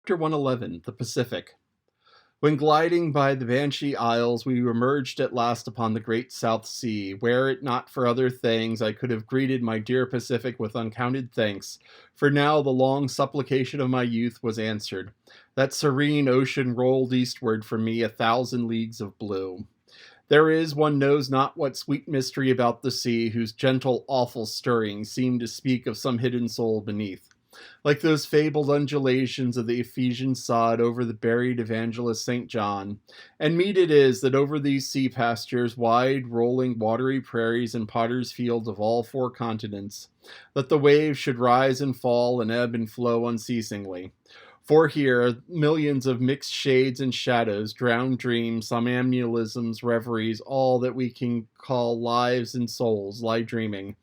Chapter 111, The Pacific. When gliding by the Banshee Isles, we emerged at last upon the great South Sea. Were it not for other things, I could have greeted my dear Pacific with uncounted thanks, for now the long supplication of my youth was answered. That serene ocean rolled eastward from me 1,000 leagues of blue. There is, one knows not what sweet mystery about the sea, whose gentle, awful stirring seemed to speak of some hidden soul beneath. Like those fabled undulations of the Ephesian sod over the buried evangelist St. John. And meet it is that over these sea pastures, wide, rolling, watery prairies and potter's fields of all 4 continents, that the waves should rise and fall and ebb and flow unceasingly. For here, millions of mixed shades and shadows, drowned dreams, somnambulisms, reveries, all that we can call lives and souls, lie dreaming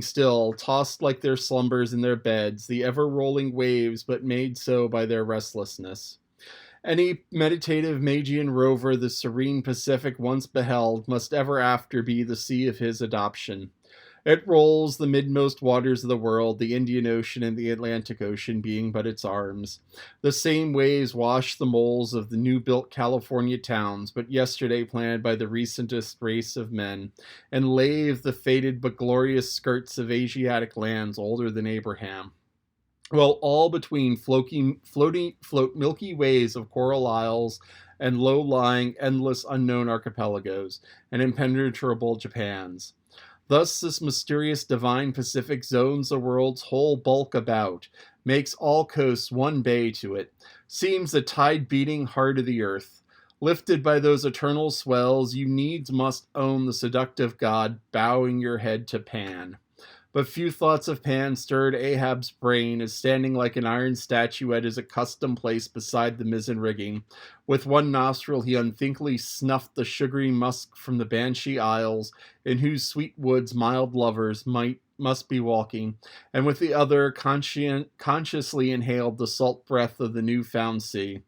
still, tossed like their slumbers in their beds, the ever-rolling waves, but made so by their restlessness. Any meditative Magian rover the serene Pacific once beheld must ever after be the sea of his adoption. It rolls the midmost waters of the world, the Indian Ocean and the Atlantic Ocean being but its arms. The same waves wash the moles of the new-built California towns, but yesterday planned by the recentest race of men, and lave the faded but glorious skirts of Asiatic lands older than Abraham. Well, all between float milky ways of coral isles and low-lying, endless, unknown archipelagos, and impenetrable Japans. Thus this mysterious divine Pacific zones the world's whole bulk about, makes all coasts one bay to it, seems the tide-beating heart of the earth. Lifted by those eternal swells, you needs must own the seductive god, bowing your head to Pan. But few thoughts of Pan stirred Ahab's brain, as standing like an iron statue at his accustomed place beside the mizzen rigging. With one nostril he unthinkingly snuffed the sugary musk from the Banshee Isles, in whose sweet woods mild lovers must be walking, and with the other consciously inhaled the salt breath of the new-found sea,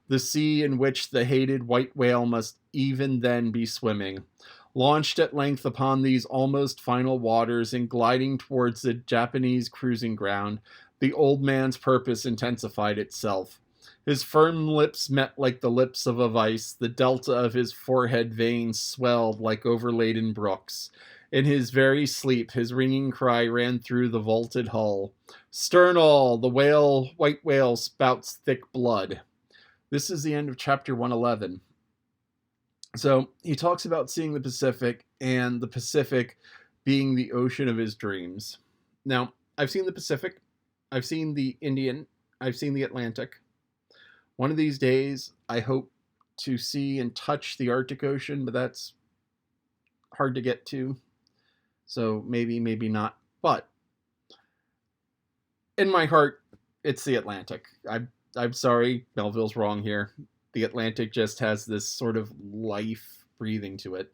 the sea in which the hated white whale must even then be swimming. Launched at length upon these almost final waters and gliding towards the Japanese cruising ground, the old man's purpose intensified itself. His firm lips met like the lips of a vice, the delta of his forehead veins swelled like overladen brooks. In his very sleep, his ringing cry ran through the vaulted hull. Stern all, the white whale spouts thick blood. This is the end of chapter 111. So he talks about seeing the Pacific and the Pacific being the ocean of his dreams. Now, I've seen the Pacific, I've seen the Indian, I've seen the Atlantic. One of these days, I hope to see and touch the Arctic Ocean, but that's hard to get to. So maybe not. But in my heart, it's the Atlantic. I'm sorry, Melville's wrong here. The Atlantic just has this sort of life breathing to it.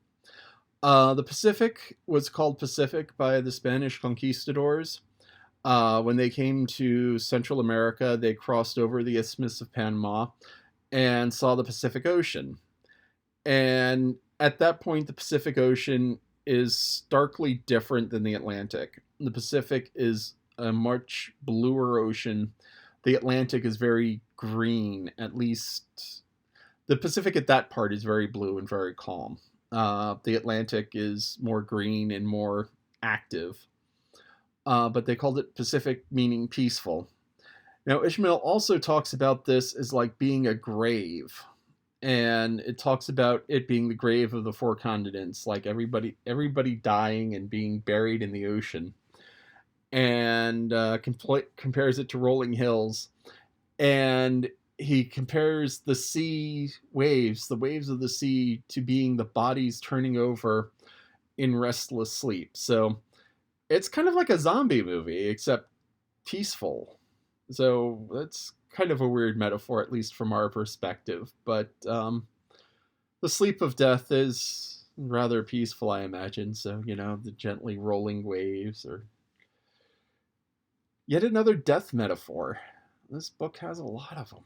The Pacific was called Pacific by the Spanish conquistadors. When they came to Central America, they crossed over the Isthmus of Panama and saw the Pacific Ocean. And at that point, the Pacific Ocean is starkly different than the Atlantic. The Pacific is a much bluer ocean. The Atlantic is very green, at least. The Pacific at that part is very blue and very calm. The Atlantic is more green and more active. But they called it Pacific, meaning peaceful. Now, Ishmael also talks about this as like being a grave. And it talks about it being the grave of the 4 continents, like everybody dying and being buried in the ocean. And compares it to rolling hills. And he compares the sea waves, the waves of the sea, to being the bodies turning over in restless sleep. So it's kind of like a zombie movie, except peaceful. So that's kind of a weird metaphor, at least from our perspective. But the sleep of death is rather peaceful, I imagine. So, the gently rolling waves, or yet another death metaphor. This book has a lot of them.